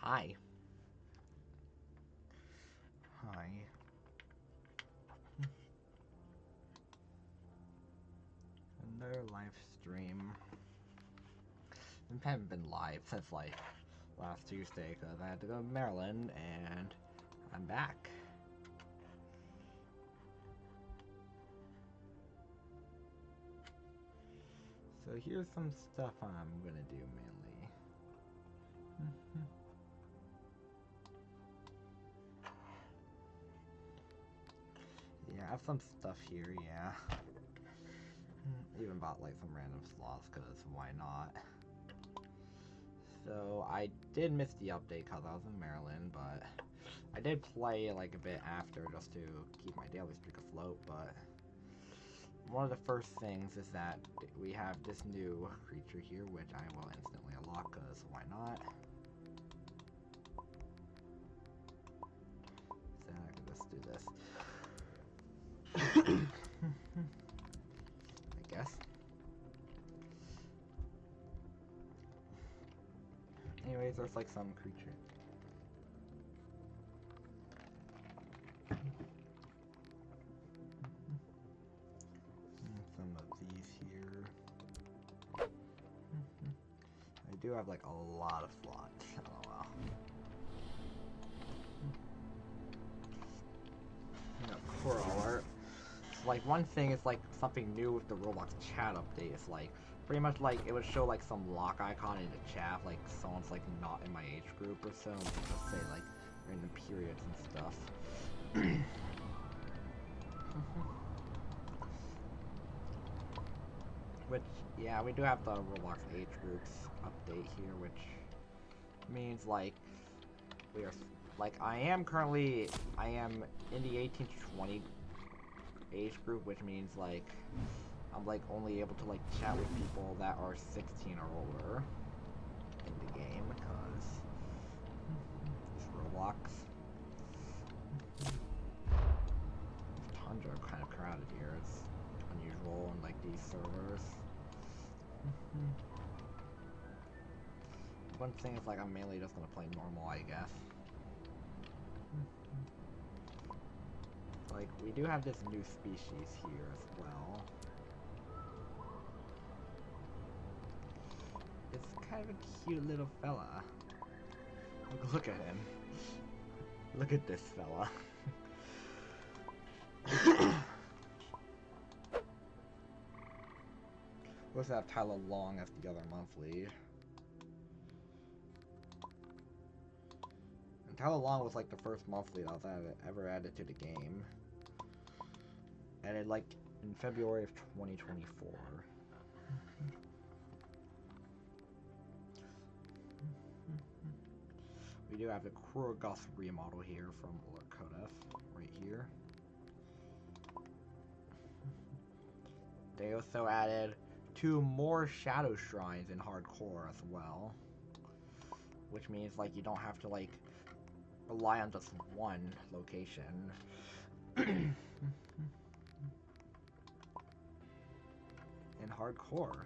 Hi. Hi. Another live stream. I haven't been live since like last Tuesday because I had to go to Maryland and I'm back. So here's some stuff I'm gonna do mainly. Yeah, I have some stuff here, yeah. Even bought like some random slots because why not? So I did miss the update because I was in Maryland, but I did play like a bit after just to keep my daily streak afloat. But one of the first things is that we have this new creature here, which I will instantly unlock because why not? So I can just do this. I guess. Anyways, there's like some creature. Some of these here. I do have like a lot of slots. LOL. Crawler. So, like one thing is like something new with the Roblox chat update is like pretty much like it would show like some lock icon in the chat, like someone's like not in my age group or so, and just say like random periods and stuff. Which, yeah, we do have the Roblox age groups update here, which means like we are like I am in the 18 to 20 age group, which means like I'm like only able to like chat with people that are 16 or older in the game because it's Roblox. Tons are kind of crowded here. It's unusual on like these servers. One thing is like I'm mainly just gonna play normal, I guess. Like we do have this new species here as well. It's kind of a cute little fella. Look at him. Look at this fella. We also have Tyler Long as the other monthly. And Tyler Long was like the first monthly that was ever added to the game. Added like in February of 2024. We do have the Kurogos remodel here from Lurkodef, right here. They also added 2 more shadow shrines in hardcore as well, which means like you don't have to like rely on just one location. In hardcore.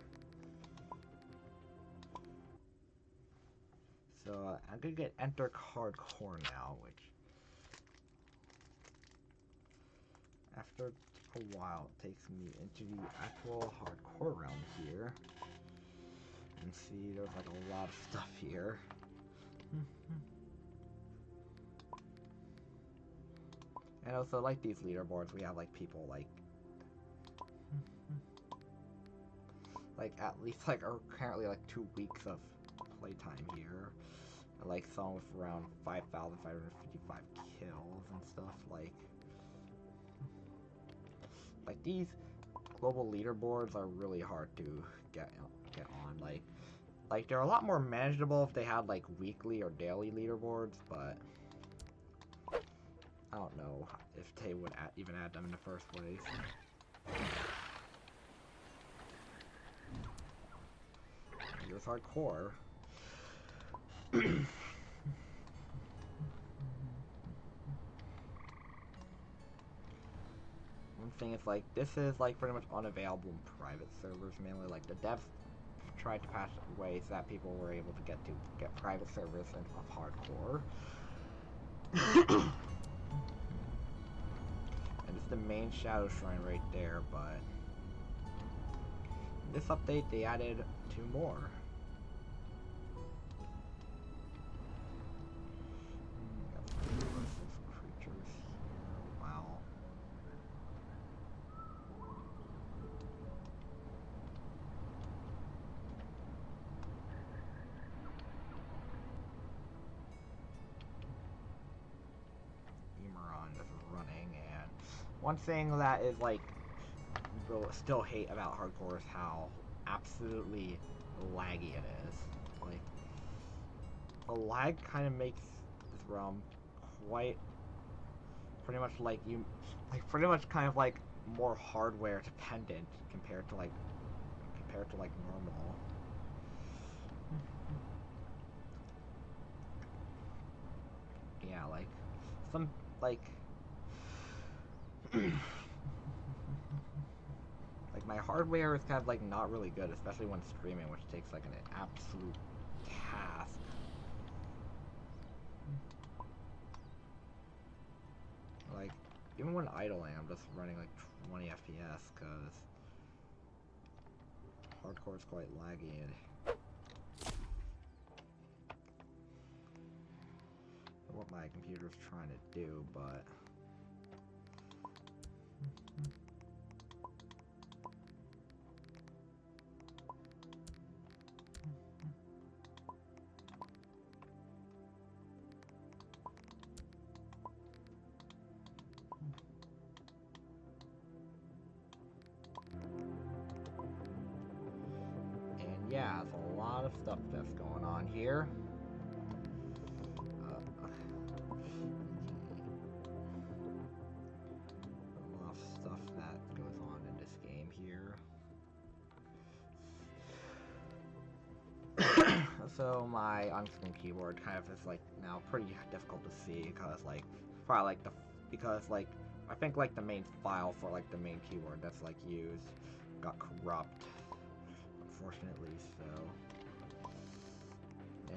So I'm gonna get enter hardcore now, which after a while takes me into the actual hardcore realm here. And see, there's like a lot of stuff here. And also like these leaderboards, we have like people like at least like are currently like 2 weeks of playtime here. Like some with around 5,555 kills and stuff. Like these global leaderboards are really hard to get on. Like they're a lot more manageable if they had like weekly or daily leaderboards, but I don't know if they would even add them in the first place. Here's hardcore. One thing is like this is like pretty much unavailable in private servers mainly. Like the devs tried to patch ways that people were able to get private servers of hardcore. And it's the main Shadow Shrine right there, but in this update they added 2 more. Creatures here. Wow. Emeron is running, and one thing that is like people still hate about hardcore is how absolutely laggy it is. Like, the lag kind of makes this realm quite pretty much like kind of like more hardware dependent compared to like normal. Yeah, like some like like my hardware is kind of like not really good, especially when streaming, which takes like an absolute task. Like, even when idling, I'm just running like 20 FPS because hardcore is quite laggy. And what my computer's trying to do, but yeah, it's a lot of stuff that's going on here. A lot of stuff that goes on in this game here. So my on-screen keyboard kind of is like now pretty difficult to see because like probably like I think like the main file for like the main keyboard that's like used got corrupt. Unfortunately, so.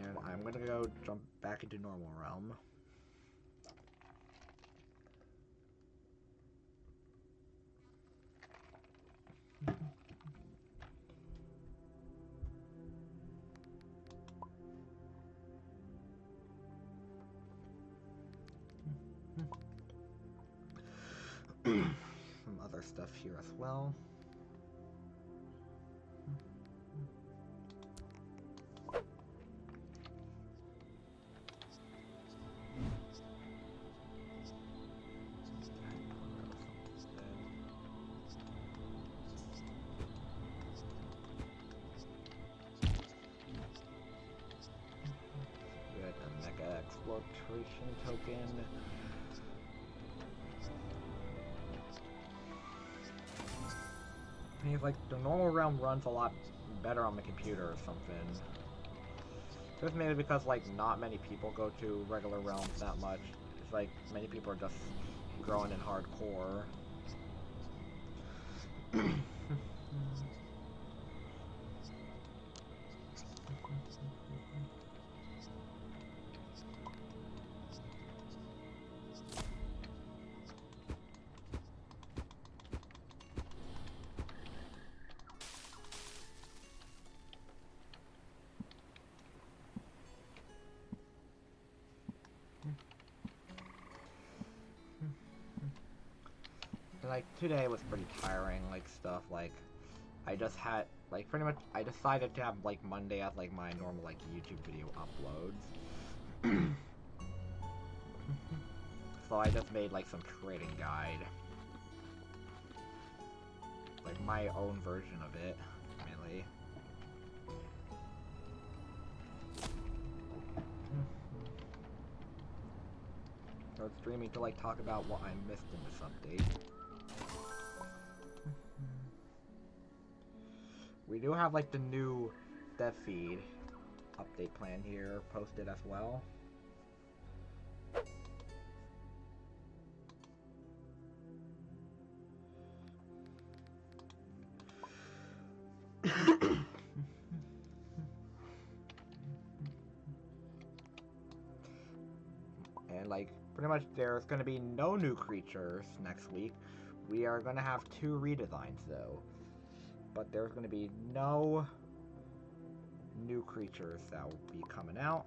And I'm gonna go jump back into normal realm. Some other stuff here as well. Good, a mega exploitation token. I mean, like, the normal realm runs a lot better on the computer or something. Just maybe because, like, not many people go to regular realms that much. It's like, many people are just growing in hardcore. Like, today was pretty tiring, like, stuff, like, I just had, like, pretty much, I decided to have, like, Monday as, like, my normal, like, YouTube video uploads. So I just made, like, some trading guide. Like, my own version of it, really. So it's streaming to, like, talk about what I missed in this update. We do have, like, the new dev feed update plan here posted as well. And like pretty much there's gonna be no new creatures next week. We are gonna have 2 redesigns though. But there's gonna be no new creatures that will be coming out.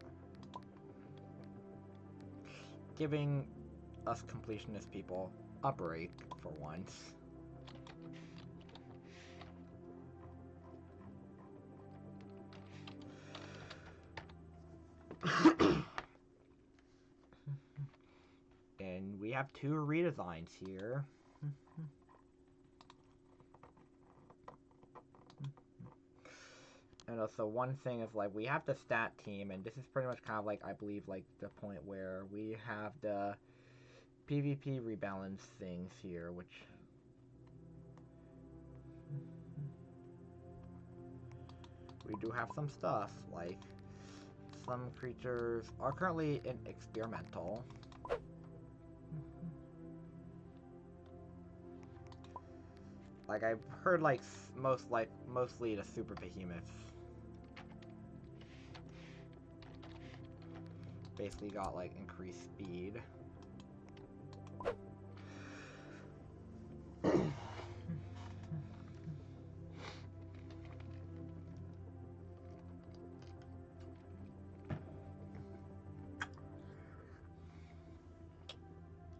Giving us completionist people a break for once. And we have 2 redesigns here. And also one thing is like we have the stat team, and this is pretty much kind of like I believe like the point where we have the PvP rebalance things here, which we do have some stuff like some creatures are currently in experimental. Like I've heard like mostly the super behemoths basically got like increased speed.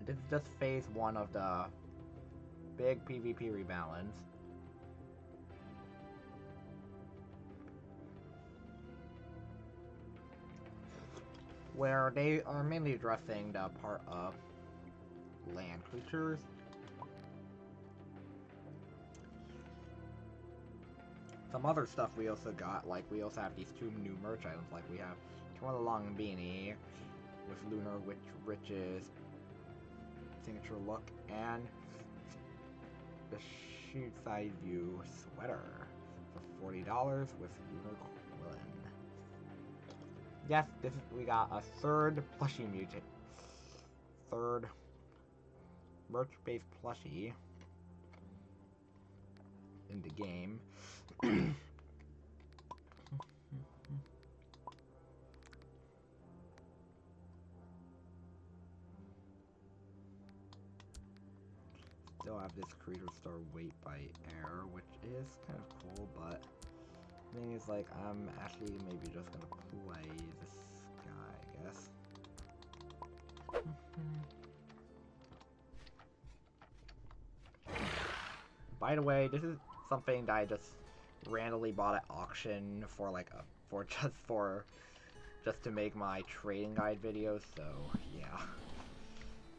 This is just phase 1 of the big PvP rebalance. Where they are mainly addressing the part of land creatures. Some other stuff we also got, like we also have these 2 new merch items, like we have Twirl Long Beanie with Lunar Riches signature look, and the Shusai View sweater for $40 with Lunar Quillin. Yes, we got a 3rd plushie mutant. 3rd merch-based plushie in the game. Still have this Creature Star Weight by Air, which is kind of cool, but the thing is, like, I'm actually maybe just gonna play this guy, I guess. By the way, this is something that I just randomly bought at auction for like just to make my trading guide videos, so yeah.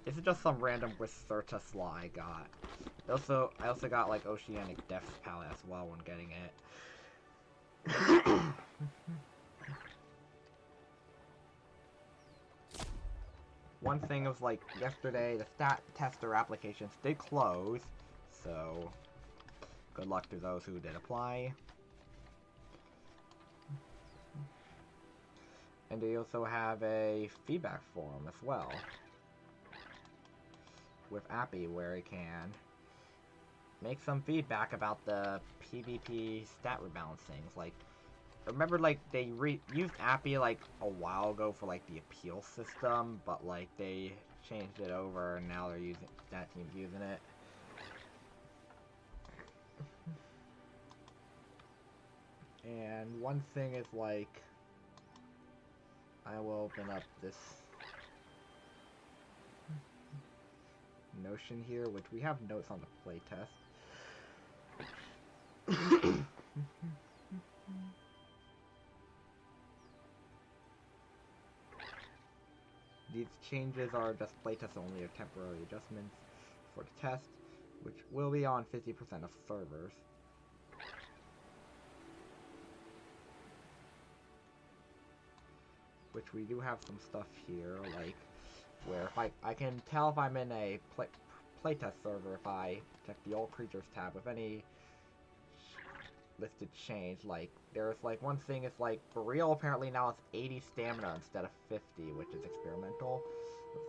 This is just some random Wizarta Slaw I got. I also got like Oceanic Depths palette as well when getting it. One thing was like yesterday the stat tester applications did close, so good luck to those who did apply. And they also have a feedback forum as well with Appy where it can make some feedback about the PvP stat rebalancing. Like, remember, like, they used Appy, like, a while ago for, like, the appeal system, but, like, they changed it over, and now they're using, stat team's using it. And one thing is, like, I will open up this Notion here, which we have notes on the playtest. These changes are just playtest only, or temporary adjustments for the test, which will be on 50% of servers. Which we do have some stuff here, like, where if I can tell if I'm in a playtest server if I check the old creatures tab with any listed change. Like, there's like one thing is like Boreal apparently now has 80 stamina instead of 50, which is experimental.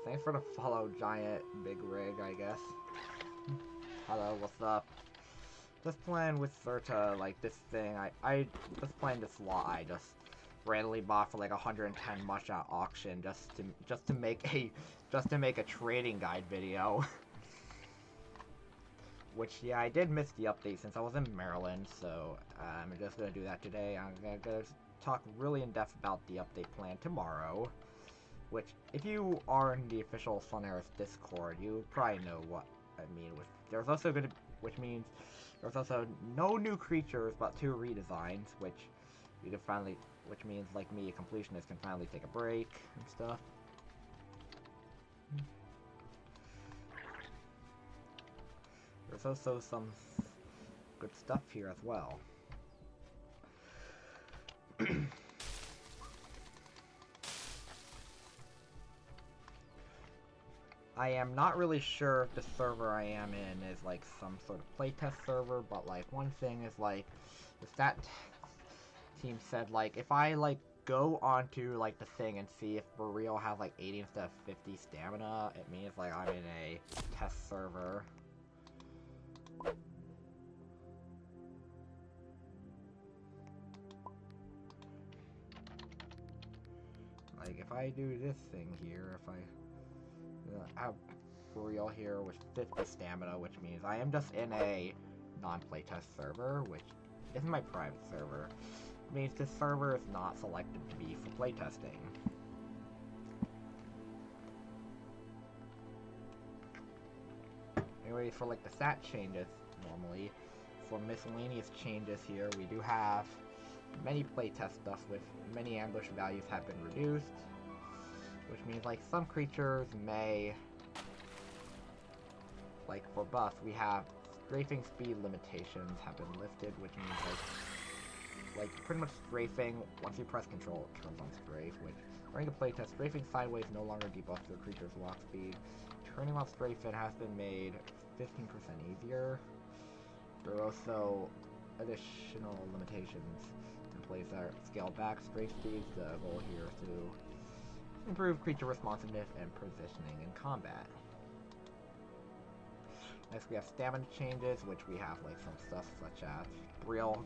Thanks for the follow, Giant Big Rig, I guess. Hello, what's up? Just playing with Serta, like this thing. I just playing this law. I just randomly bought for like 110 much at auction just to make a trading guide video. Which, yeah, I did miss the update since I was in Maryland, so I'm just gonna do that today. I'm gonna talk really in depth about the update plan tomorrow. Which, if you are in the official Sonaria's Discord, you probably know what I mean. There's also which means there's also no new creatures but 2 redesigns, which you can finally, which means like me, a completionist, can finally take a break and stuff. There's also some good stuff here as well. I am not really sure if the server I am in is like some sort of playtest server, but like one thing is like the stat team said like if I like go onto like the thing and see if Burrito has like 80 instead of 50 stamina, it means like I'm in a test server. Like if I do this thing here, if I have Burrito here with 50 stamina, which means I am just in a non-playtest server, which isn't my private server. It means this server is not selected to be for playtesting. Anyway, for like the stat changes, normally, for miscellaneous changes here, we do have many playtest stuff with many ambush values have been reduced, which means like some creatures may, like for buffs, we have strafing speed limitations have been lifted, which means like pretty much strafing, once you press control, it turns on strafe, which during the playtest, strafing sideways no longer debuffs your creature's walk speed. Turning off strafing has been made 15% easier. There are also additional limitations in place that are scaled back strafe speeds. The goal here is to improve creature responsiveness and positioning in combat. Next we have stamina changes, which we have like some stuff such as Brill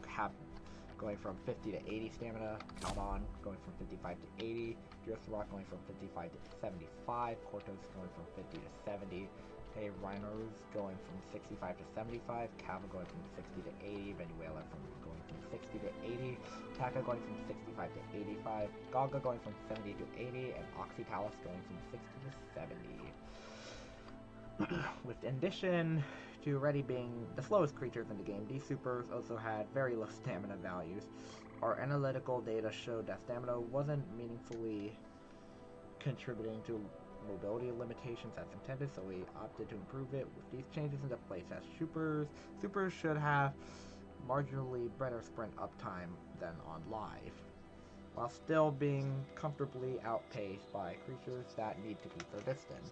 going from 50 to 80 stamina, Caldon going from 55 to 80, Driftrock going from 55 to 75, Cortos going from 50 to 70, Hey Rhinos going from 65 to 75, Cava going from 60 to 80, Venuela going from 60 to 80, Taka going from 65 to 85, Gaga going from 70 to 80, and Oxytalis going from 60 to 70. With addition to already being the slowest creatures in the game, these supers also had very low stamina values. Our analytical data showed that stamina wasn't meaningfully contributing to mobility limitations as intended, so we opted to improve it with these changes in the playtest. Supers should have marginally better sprint uptime than on live, while still being comfortably outpaced by creatures that need to keep their distance.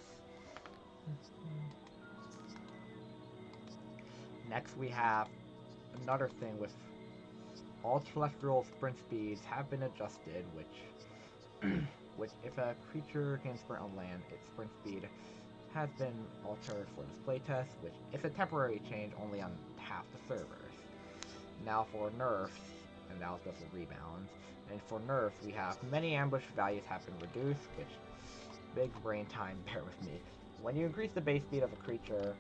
Next we have another thing with all terrestrial sprint speeds have been adjusted, which if a creature can sprint on land, its sprint speed has been altered for this playtest, which is a temporary change only on half the servers. Now for nerfs, and that was just for rebounds, and for nerfs we have many ambush values have been reduced, which, big brain time, bear with me. When you increase the base speed of a creature,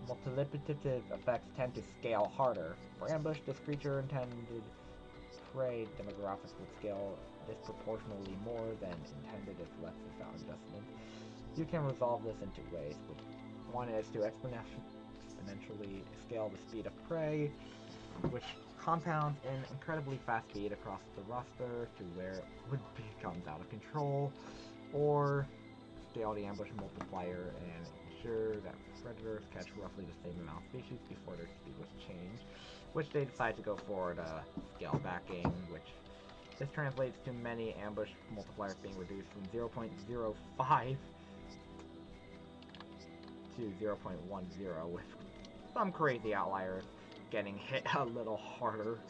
multiplicative effects tend to scale harder. For ambush, this creature intended prey demographics would scale disproportionately more than intended if left without adjustment. You can resolve this in 2 ways. One is to exponentially scale the speed of prey, which compounds in incredibly fast speed across the roster to where it would becomes out of control, or scale the ambush multiplier and ensure that predators catch roughly the same amount of species before their speed was changed, which they decide to go for the scale backing, which this translates to many ambush multipliers being reduced from 0.05 to 0.10, with some crazy outliers getting hit a little harder.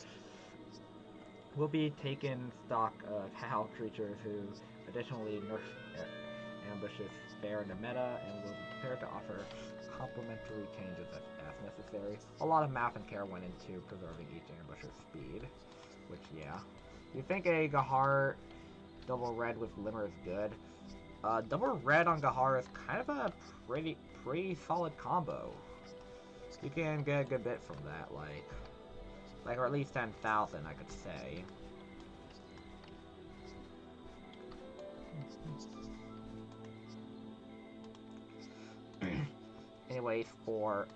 We'll be taking stock of how creatures who additionally nerf ambushes fare in the meta, and we'll be prepared to offer complementary changes as necessary. A lot of math and care went into preserving each ambusher's speed, which, yeah. Do you think a Gahar double red with Limmer is good? Double red on Gahar is kind of a pretty solid combo. You can get a good bit from that, like or at least 10,000, I could say. Anyways, for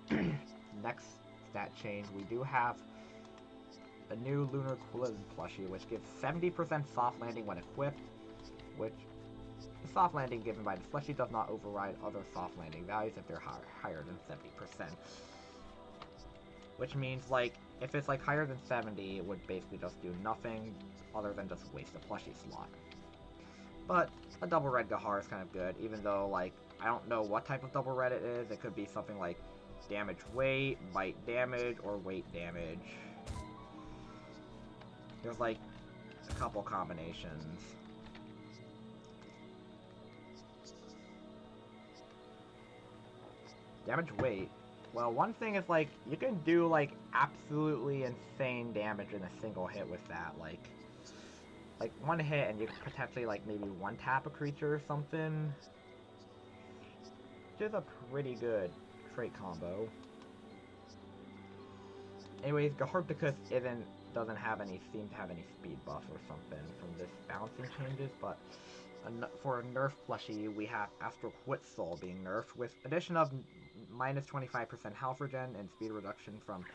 next stat change, we do have a new Lunar Equivalent plushie, which gives 70% soft landing when equipped, which the soft landing given by the plushie does not override other soft landing values if they're higher than 70%. Which means, like, if it's, like, higher than 70, it would basically just do nothing other than just waste a plushie slot. But a double red Gahar is kind of good, even though, like, I don't know what type of double red it is. It could be something like damage weight, bite damage, or weight damage. There's, like, a couple combinations. Damage weight. Well, one thing is, like, you can do, like, absolutely insane damage in a single hit with that. Like one hit and you could potentially, like, maybe one tap a creature or something. Which is a pretty good trait combo. Anyways, Gaharticus doesn't have any, seem to have any speed buff or something from this balancing changes, but for a nerf plushie, we have Astral Quetzal being nerfed with addition of minus 25% health regen and speed reduction from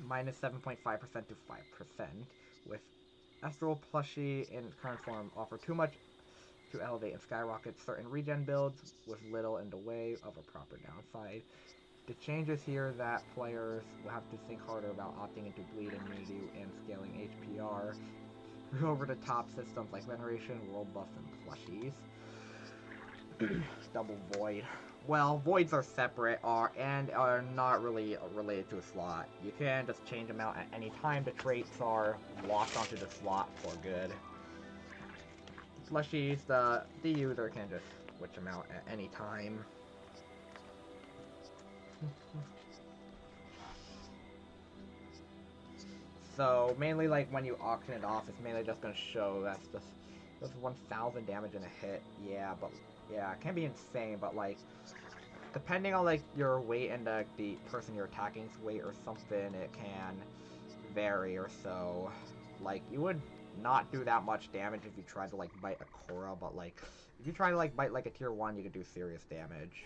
minus 7.5% to 5%, with Astral plushie in current form offer too much to elevate and skyrocket certain regen builds with little in the way of a proper downside. The changes here that players will have to think harder about opting into bleed immunity and scaling HPR over the top systems like Veneration, World Buff, and plushies. Double Void. Well, voids are separate and are not really related to a slot. You can just change them out at any time. The traits are locked onto the slot for good. Plushies, the user can just switch them out at any time. So mainly, like, when you auction it off, it's mainly just gonna show that's just 1,000 damage in a hit. Yeah, but yeah, it can be insane, but like, depending on like your weight and the person you're attacking's weight or something, it can vary or so. Like, you would not do that much damage if you tried to like bite a Korra, but like, if you try to like bite like a tier 1, you could do serious damage.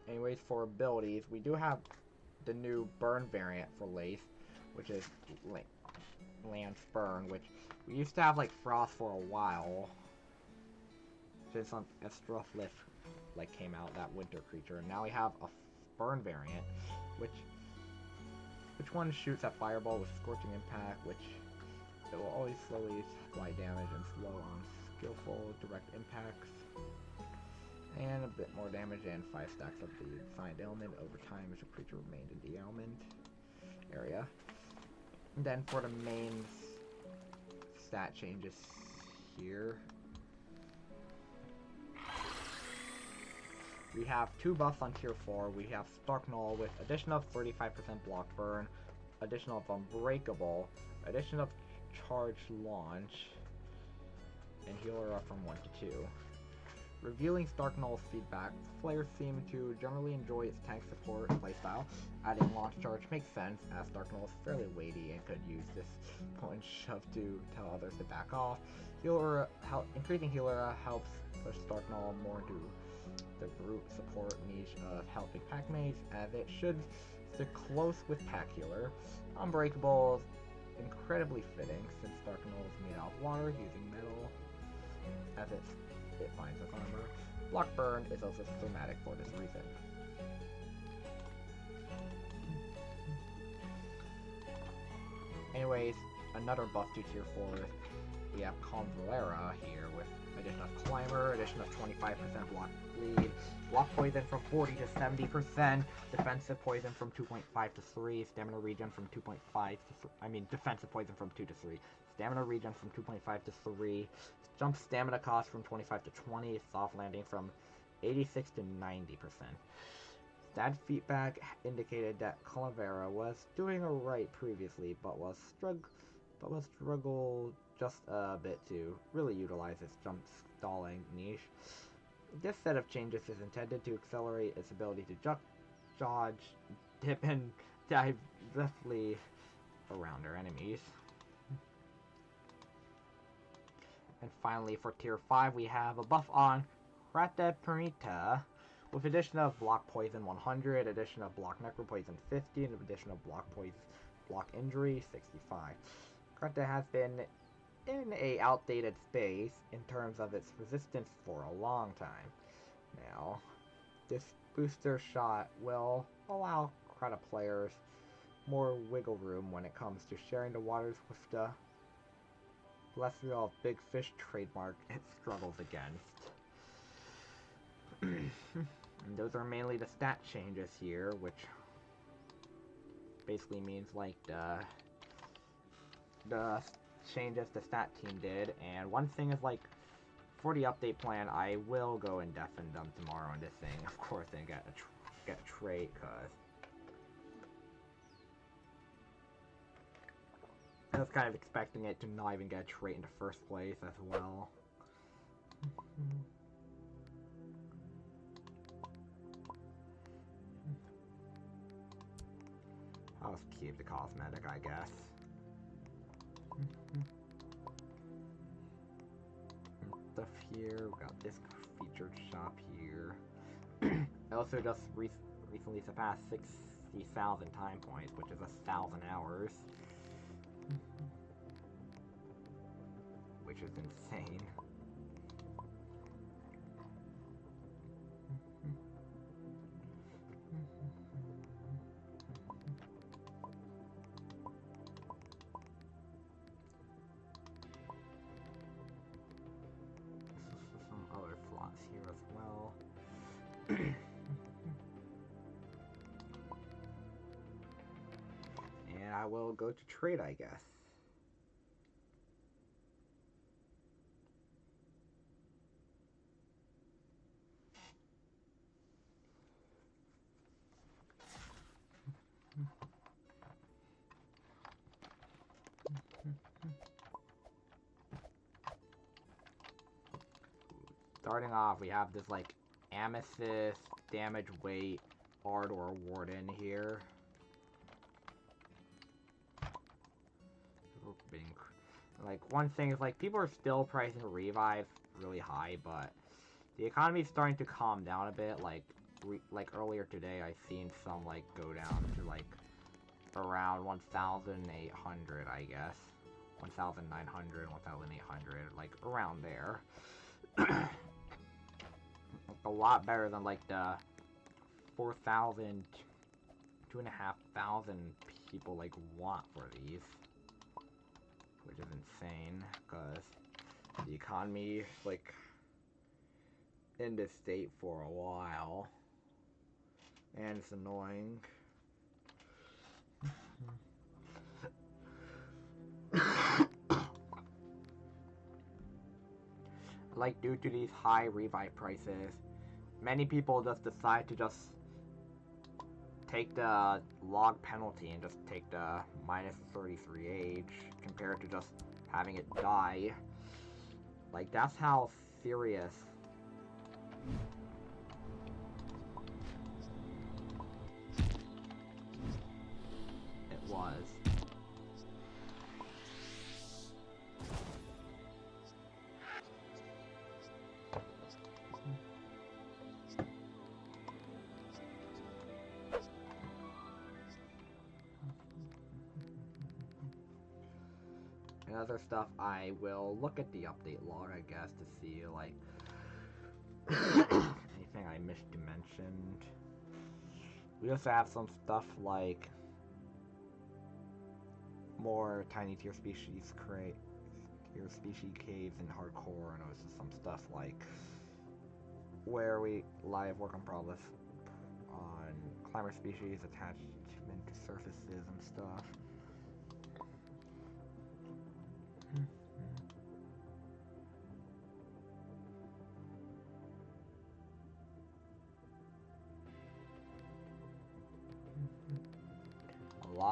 Anyways, for abilities, we do have the new Burn variant for Lace, which is Lance Burn, which we used to have like Frost for a while. Which is on Estroflith, like, came out, that winter creature, and now we have a Burn variant, which one shoots at Fireball with Scorching Impact, which it will always slowly apply damage and slow on skillful direct impacts. And a bit more damage and 5 stacks of the assigned element over time as a creature remained in the element area. And then for the main stat changes here, we have 2 buffs on tier 4. We have Stark Null with addition of 35% block burn, addition of Unbreakable, addition of Charge Launch, and Healer up from 1 to 2. Revealing Stark Null's feedback, players seem to generally enjoy its tank support playstyle. Adding Launch Charge makes sense, as Stark Null is fairly weighty and could use this point shove to tell others to back off. Increasing Healer helps push Stark Null more into the brute support niche of helping pack mates, as it should stick close with Pack Healer. Unbreakable is incredibly fitting, since Stark Null is made out of water using metal, as it finds with armor. Block Burn is also schematic for this reason. Anyways, another buff to tier 4, we have Convalera here with addition of Climber, addition of 25% block bleed, block poison from 40 to 70%, defensive poison from 2.5 to 3, stamina regen from 2.5 to defensive poison from 2 to 3, stamina regen from 2.5 to 3, jump stamina cost from 25 to 20, soft landing from 86 to 90%. That feedback indicated that Calavera was doing alright previously, but was struggled just a bit to really utilize its jump stalling niche. This set of changes is intended to accelerate its ability to dodge, dip, and dive swiftly around our enemies. And finally, for Tier 5, we have a buff on Rata Perita, with addition of block poison 100, addition of block necro poison 50, and addition of block injury 65. Rata has been in a outdated space in terms of its resistance for a long time. Now, this booster shot will allow Krata players more wiggle room when it comes to sharing the waters with the celestial big fish trademark it struggles against. And those are mainly the stat changes here, which basically means like the changes the stat team did. And one thing is, like, for the update plan, I will go and deafen them tomorrow in this thing, of course, and get a trait, cause I was kind of expecting it to not even get a trait in the first place as well. I'll just keep the cosmetic, I guess. Stuff here, we got this featured shop here. I also just recently surpassed 60,000 time points, which is 1,000 hours. Which is insane. Some other slots here as well. And I will go to trade, I guess. Starting off, we have this, like, Amethyst, Damage Weight, Ardor Warden here. Like, one thing is, like, people are still pricing Revive really high, but the economy's starting to calm down a bit. Like earlier today, I seen some, like, go down to, like, around 1,800, I guess. 1,900, 1,800, like, around there. A lot better than, like, the 4,000, 2,500 people, like, want for these. Which is insane, because the economy, like, in this state for a while. And it's annoying. Like, due to these high revive prices, many people just decide to just take the log penalty and just take the minus 33 age compared to just having it die. Like, that's how serious it was. And other stuff, I will look at the update log, I guess, to see, like, anything I missed to mention. We also have some stuff like more tiny tier species caves in hardcore, and also some stuff like where we live work on progress on climber species attachment to surfaces and stuff.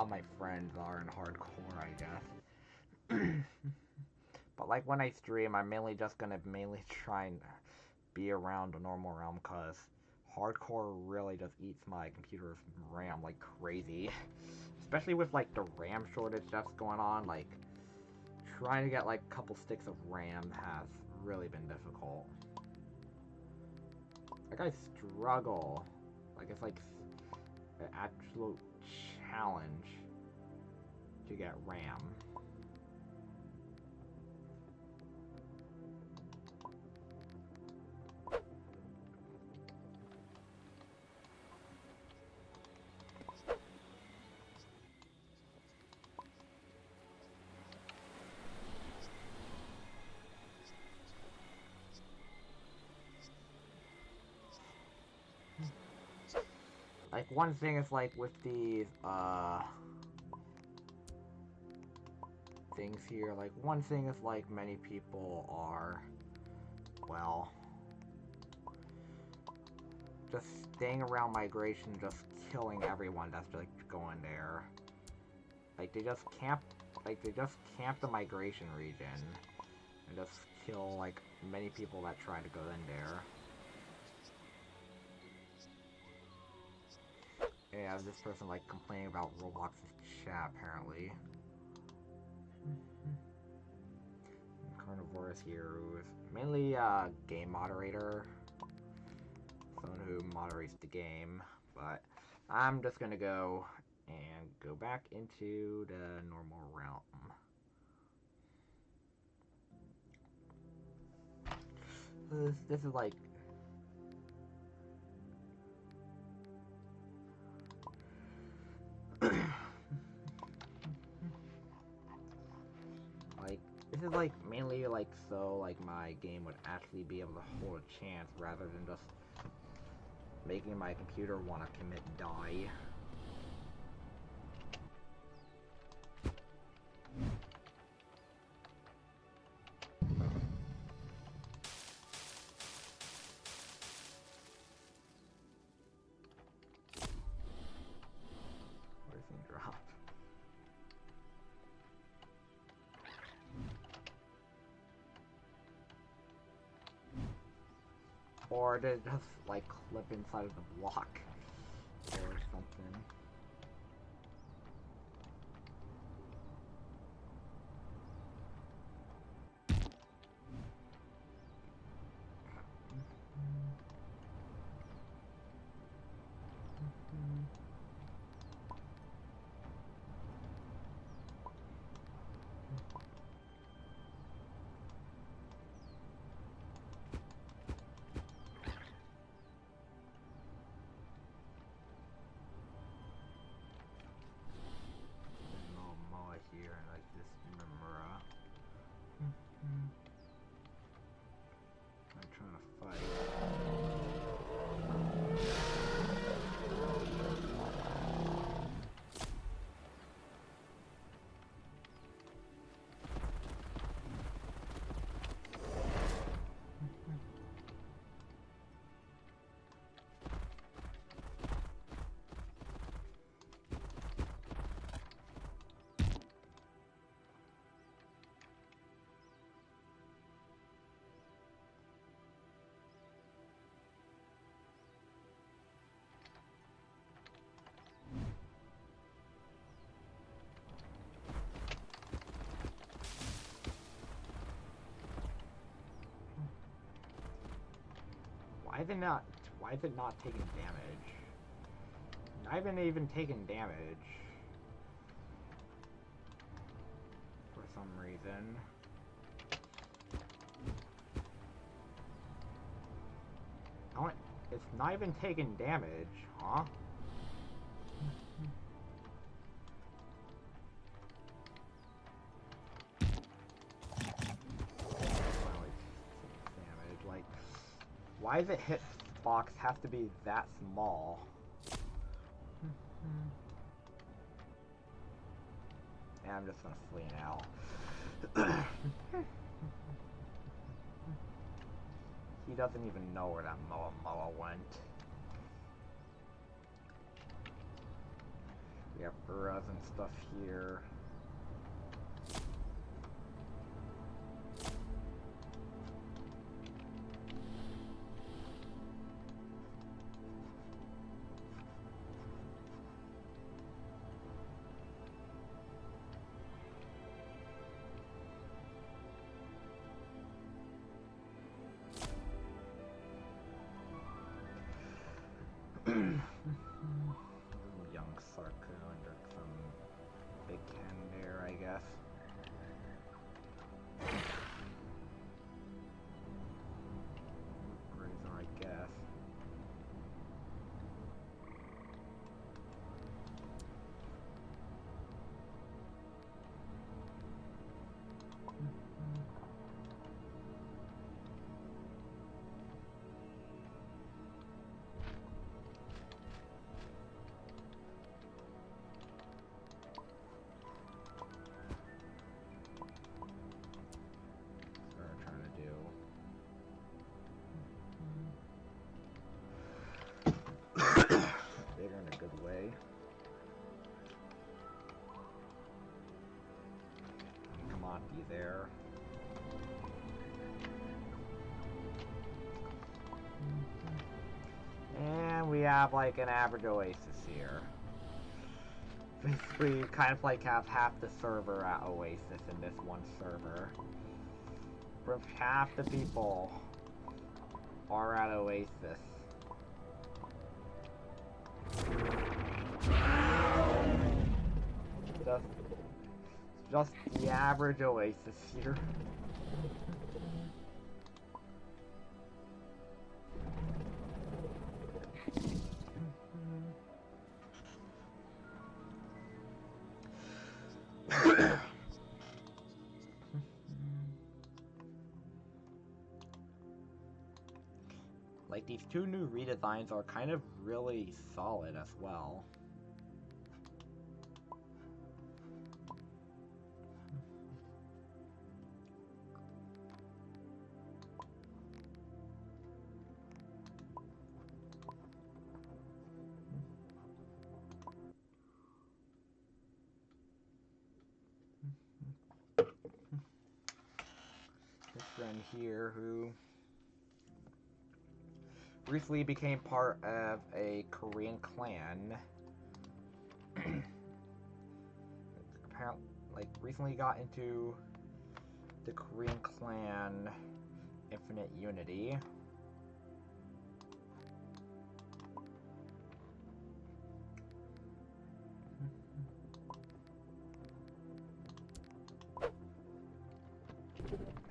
lot of my friends are in hardcore, I guess. But like when I stream, I'm mainly just gonna try and be around a normal realm, cause hardcore really just eats my computer's RAM like crazy. Especially with like the RAM shortage that's going on, like trying to get like a couple sticks of RAM has really been difficult. Like I struggle. Like it's like an absolute challenge to get RAM. Like, one thing is, like, with these, things here, like, one thing is, like, many people are, well, just staying around migration, just killing everyone that's, like, going there. Like, they just camp the migration region, and just kill, like, many people that try to go in there. Yeah, this person, like, complaining about Roblox's chat, apparently. Carnivorous here, who's mainly a game moderator. Someone who moderates the game. But I'm just gonna go and go back into the normal realm. This is like... This is like mainly like so like my game would actually be able to hold a chance rather than just making my computer want to commit die. Where's thing dropped? Or did it just like clip inside of the block or something? Here and like this Memora. I'm trying to fight. Why is it not taking damage? I haven't even taken damage. For some reason. It's not even taking damage, huh? Why does it hitbox have to be that small? Yeah, I'm just gonna flee now. He doesn't even know where that Moa went. We have Uras and stuff here. Young Sarku under some big Ken there, I guess. Razor, I guess. Bigger in a good way. Come on, be there. And we have like an average oasis here. Basically, kind of like have half the server at Oasis in this one server. From half the people are at Oasis. Just the average Oasis here. Like, these two new redesigns are kind of really solid as well. This friend here who recently became part of a Korean clan. Apparently, like, recently got into the Korean clan Infinite Unity.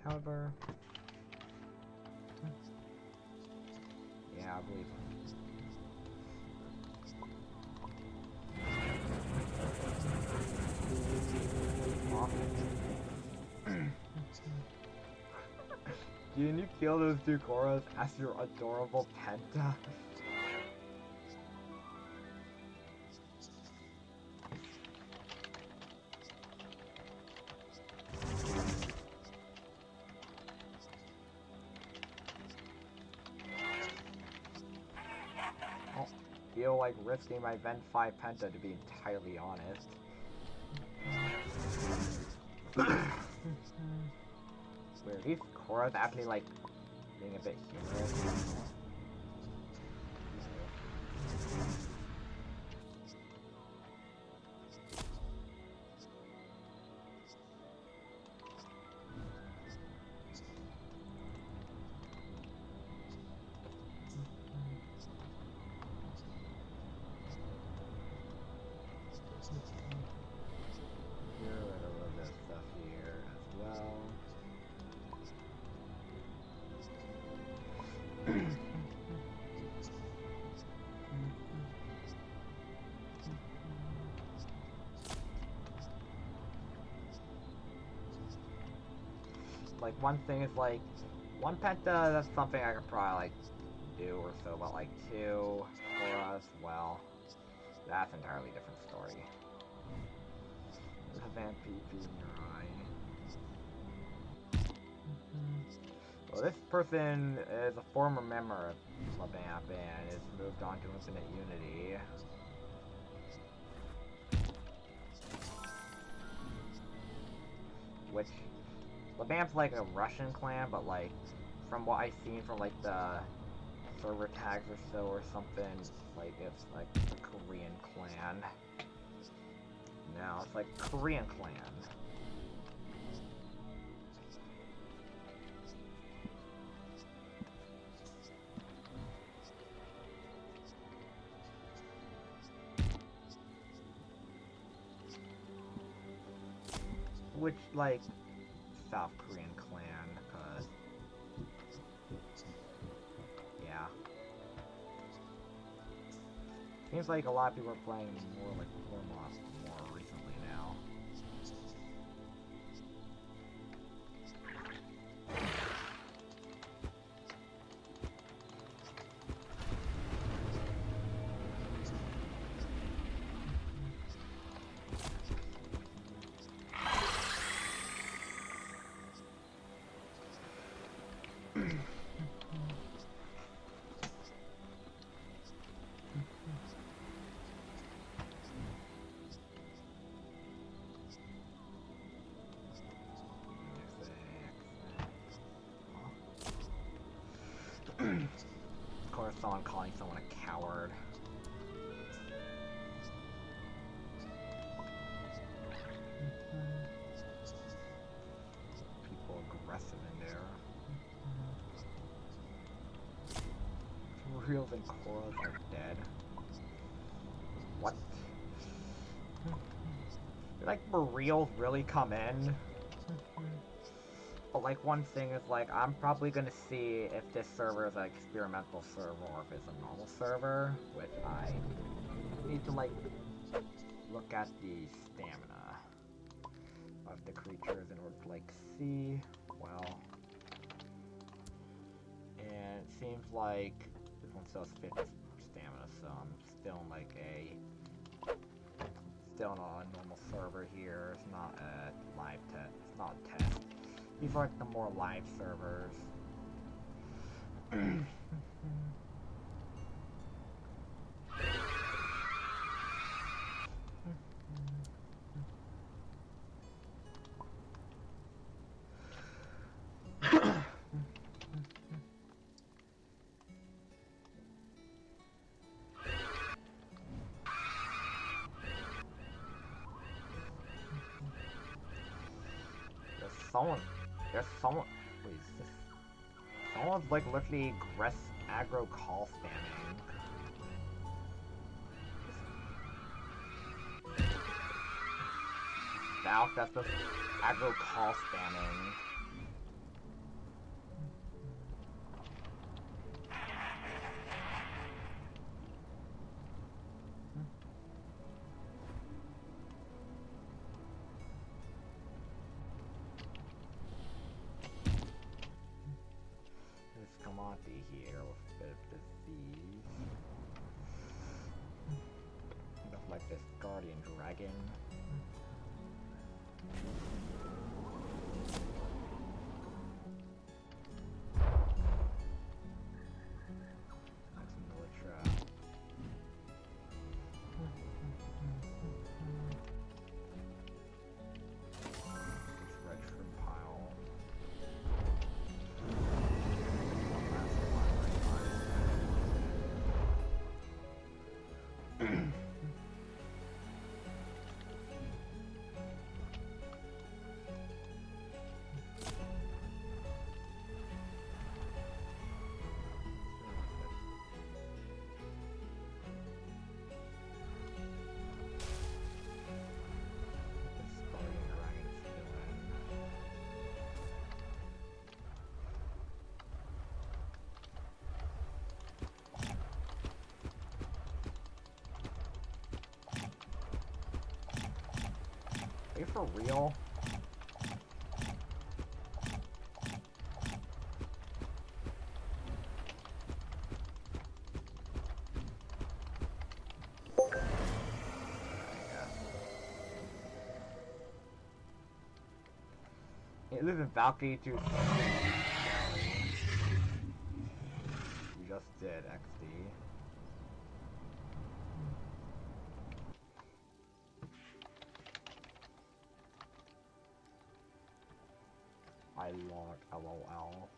However, yeah, I believe Can you kill those two Koras as your adorable Penta? Feel like risking my Ven 5 Penta, to be entirely honest. Weird, these Koras actually like being a bit humorous. Like, one thing is, like, one Penta, that's something I could probably, like, do or so, but, like, two Koras, well, that's an entirely different story. There's a Van PP in your eye. Well, this person is a former member of LaVamp and is moved on to Infinite Unity. which the band's like a Russian clan, but like from what I've seen from like the server tags or so or something, like it's like a Korean clan. Now it's like Korean clan. Which, like, South Korean clan, cause, yeah. Seems like a lot of people are playing more like Warmoth more recently now. Of course, someone calling someone a coward. People aggressive in there. Reels and Koras are dead. What? Did, like, Reels really come in? But, like, one thing is, like, I'm probably gonna see if this server is an experimental server or if it's a normal server, which I need to, like, look at the stamina of the creatures in order to, like, see, well, and it seems like this one still has 50 stamina, so I'm still in, like, still not a normal server here. It's not a live test. It's not a test. These are like the more live servers. There's someone, wait, is this, someone's like literally aggro call spamming. Valk, that's just aggro call spamming. Here with a bit of disease. Stuff like this guardian dragon. That's another trap. This red shrimp pile. Are you for real? It lives in Valkyrie too. You just did, XD. I logged, LOL.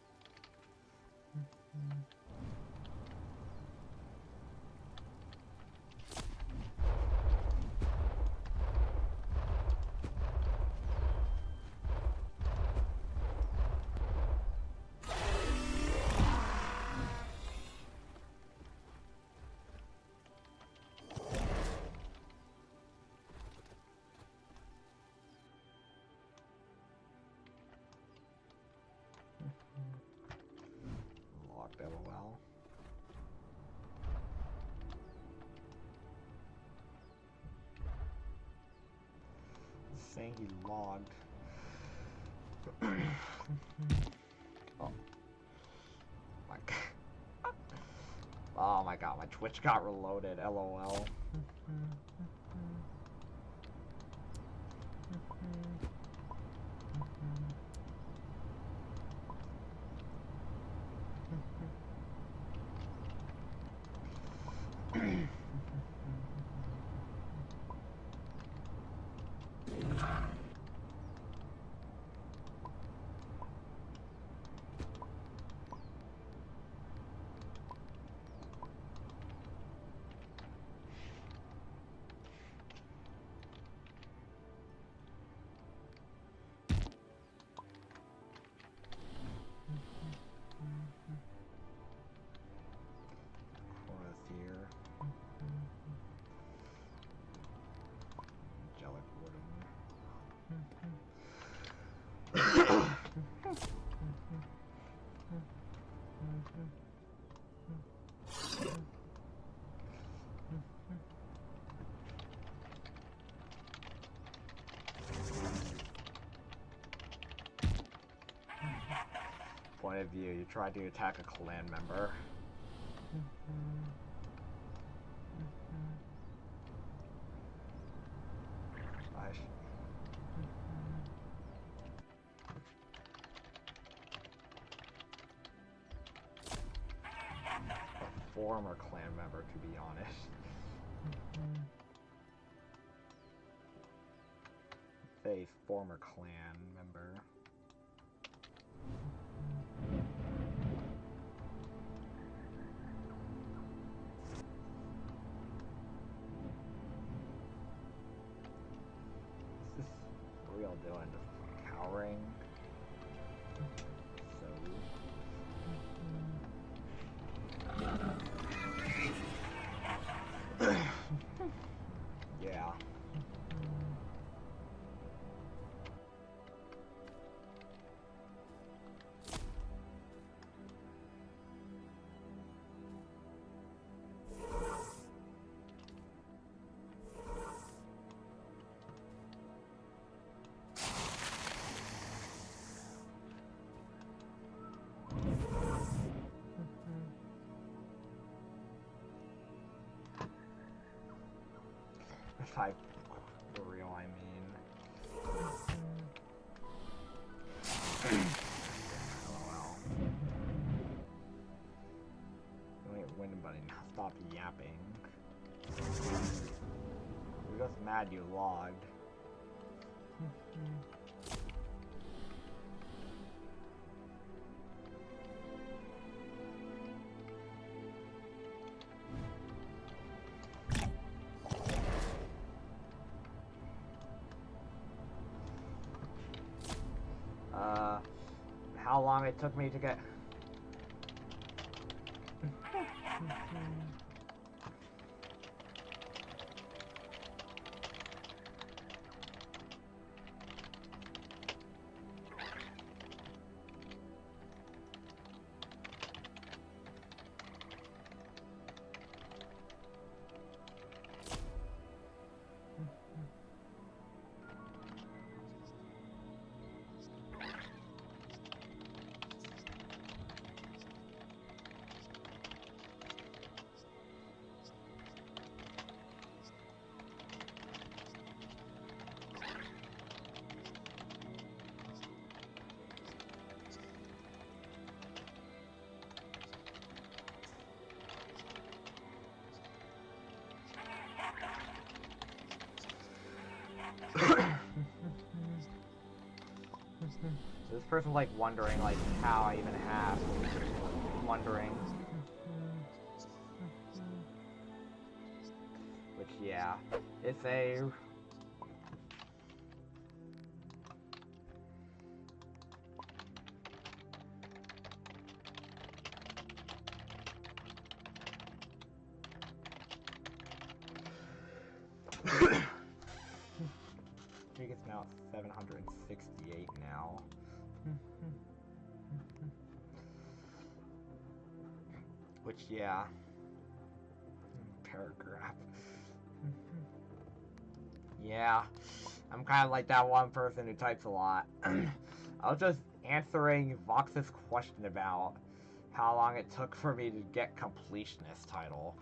Logged, LOL. Saying he logged. Oh my god. Oh my god, my Twitch got reloaded, LOL. Here. Angelic Point of view, you tried to attack a clan member. A former clan member, to be honest. A former clan member. What are we all doing? Just cowering? So... yeah. If I, for real, I mean. LOL. You ain't winning, buddy. Now stop yapping. You're just mad you logged. How long it took me to get... So this person's like wondering like how I even have. Wondering. Which yeah, it's a. I think it's now 768 now. Which, yeah. Paragraph. Yeah. I'm kind of like that one person who types a lot. I was just answering Vox's question about how long it took for me to get completionist title.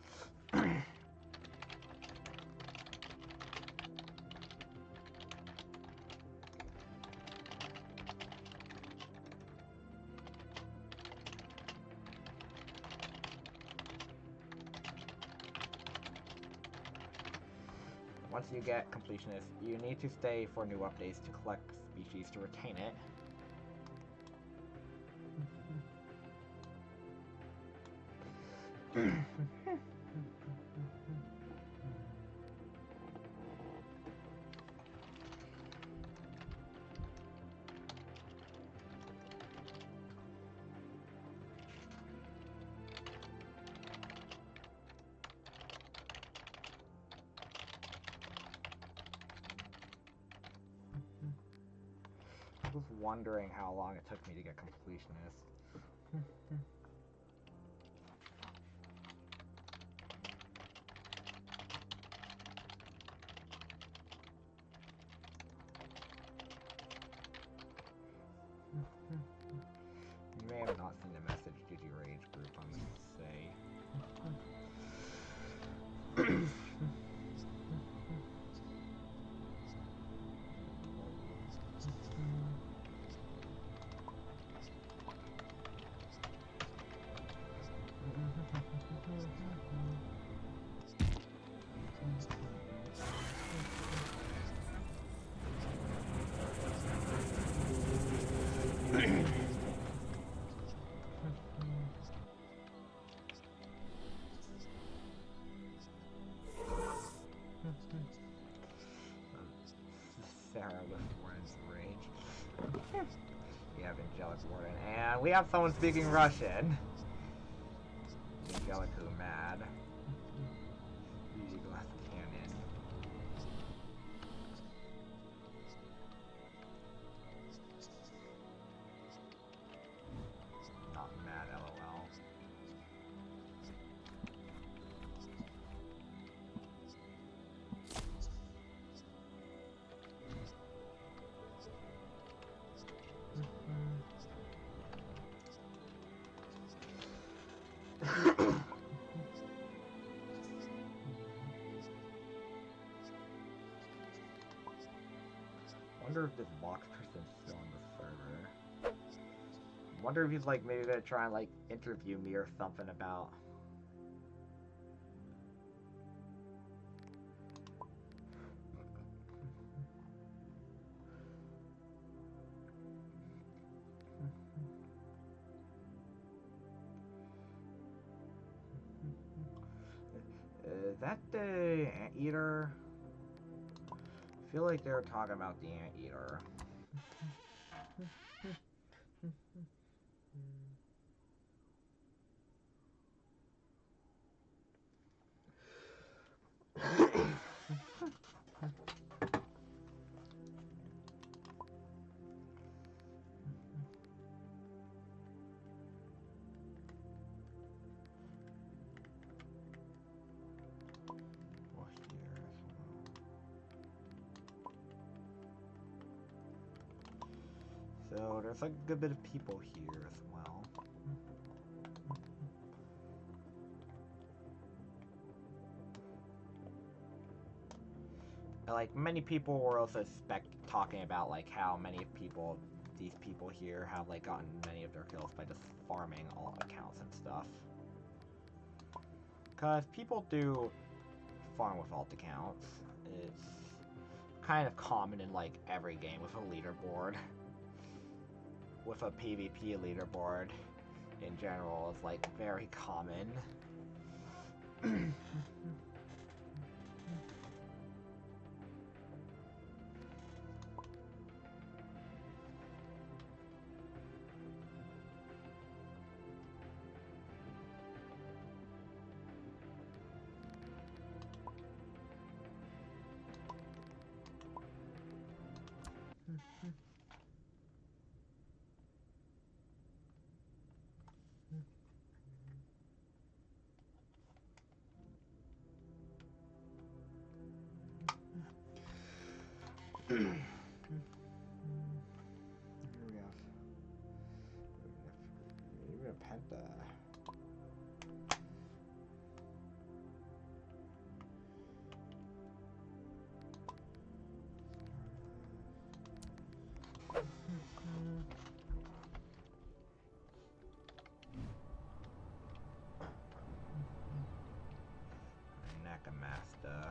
Once you get completionist, you need to stay for new updates to collect species to retain it. I was wondering how long it took me to get completionist. You may have not seen the message due to your age group, I'm gonna say. Sarah with Warren's rage. We have Angelic Warden, and we have someone speaking Russian. Angelic who mad. Glass cannon. Not mad, lol. Wonder if this box person's still on the server. Wonder if he's like maybe gonna try and like interview me or something about. Is that the anteater? I feel like they were talking about the anteater. So there's like a good bit of people here as well. And, like many people were also talking about like how many people these people here have like gotten many of their kills by just farming all accounts and stuff. Cause people do farm with alt accounts. It's kind of common in like every game with a leaderboard. with a PvP leaderboard in general is like very common. Penta. Nakamaster.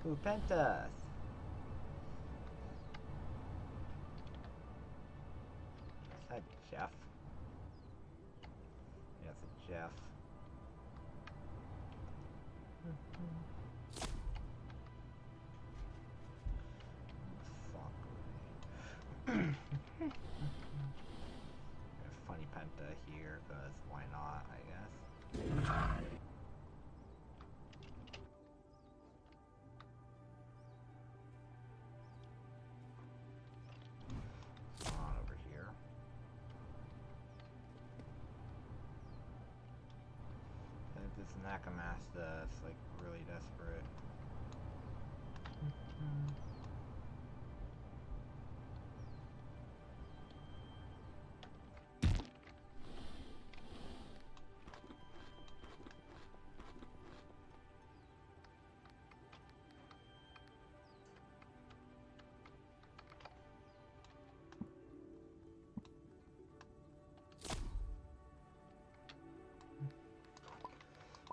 Ooh, Pentas. Is that Jeff? Yeah, it's a Jeff. Funny Penta here, because why not, I guess. What's going on over here? This Nakamasta is like really desperate.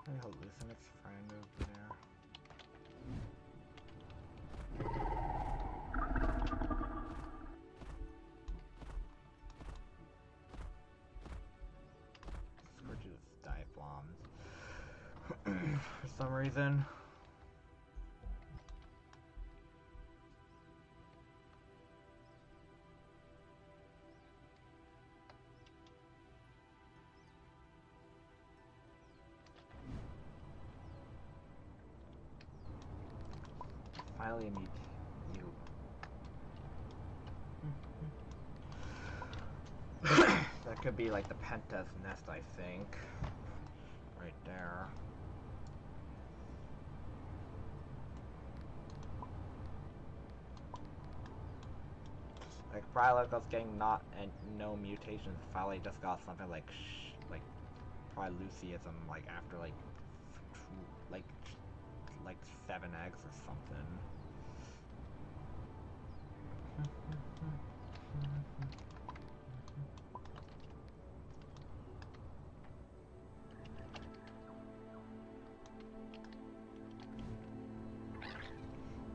I hallucinate its friend over there. Scorches dive bombs. For some reason. Finally meet you. That could be like the Penta's nest, I think. Right there. Like probably like us getting no mutations. Finally just got something like probably Lucyism like after like 7 eggs or something.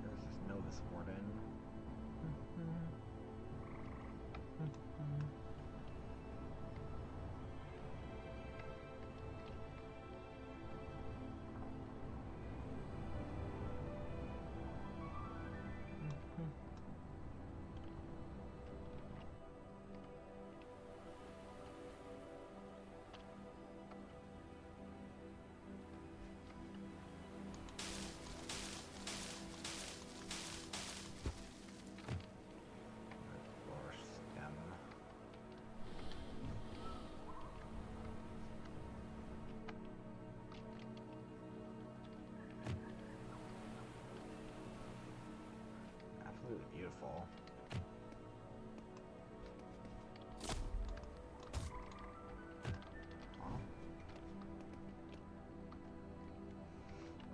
There's this Novus Warden. Absolutely beautiful.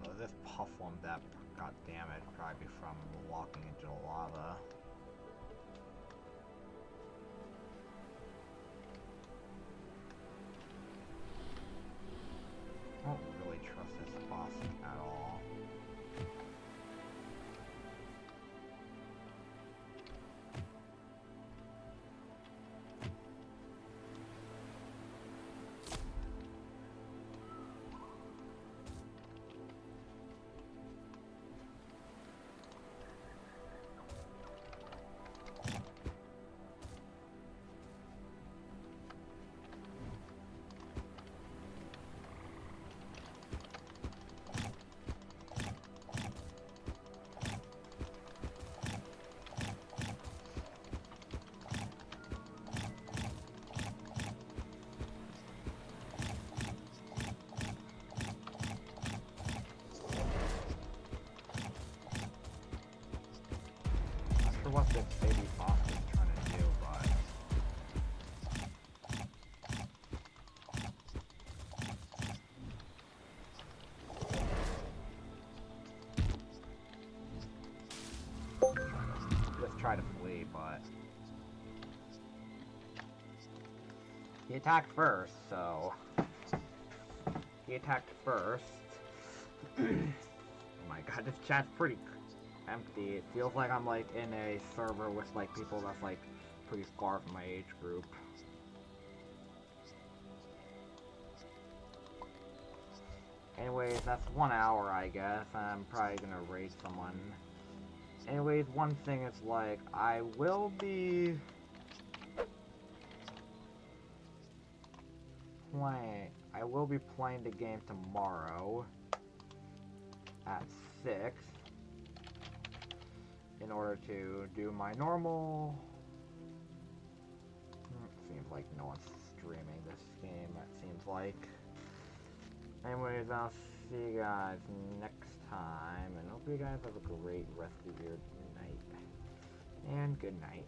Oh, this puff one that got damaged probably from walking into the lava. I don't really trust this boss at all. what this baby boss is trying to do, but... Let's try to flee, but... He attacked first, so... He attacked first. Oh my god, this chat's pretty empty. It feels like I'm like in a server with like people that's like pretty far from my age group. Anyways, that's 1 hour, I guess. I'm probably gonna raid someone. Anyways, one thing is like, I will be playing the game tomorrow at 6 in order to do my normal... It seems like no one's streaming this game, it seems like. Anyways, I'll see you guys next time, and hope you guys have a great rest of your night. And good night.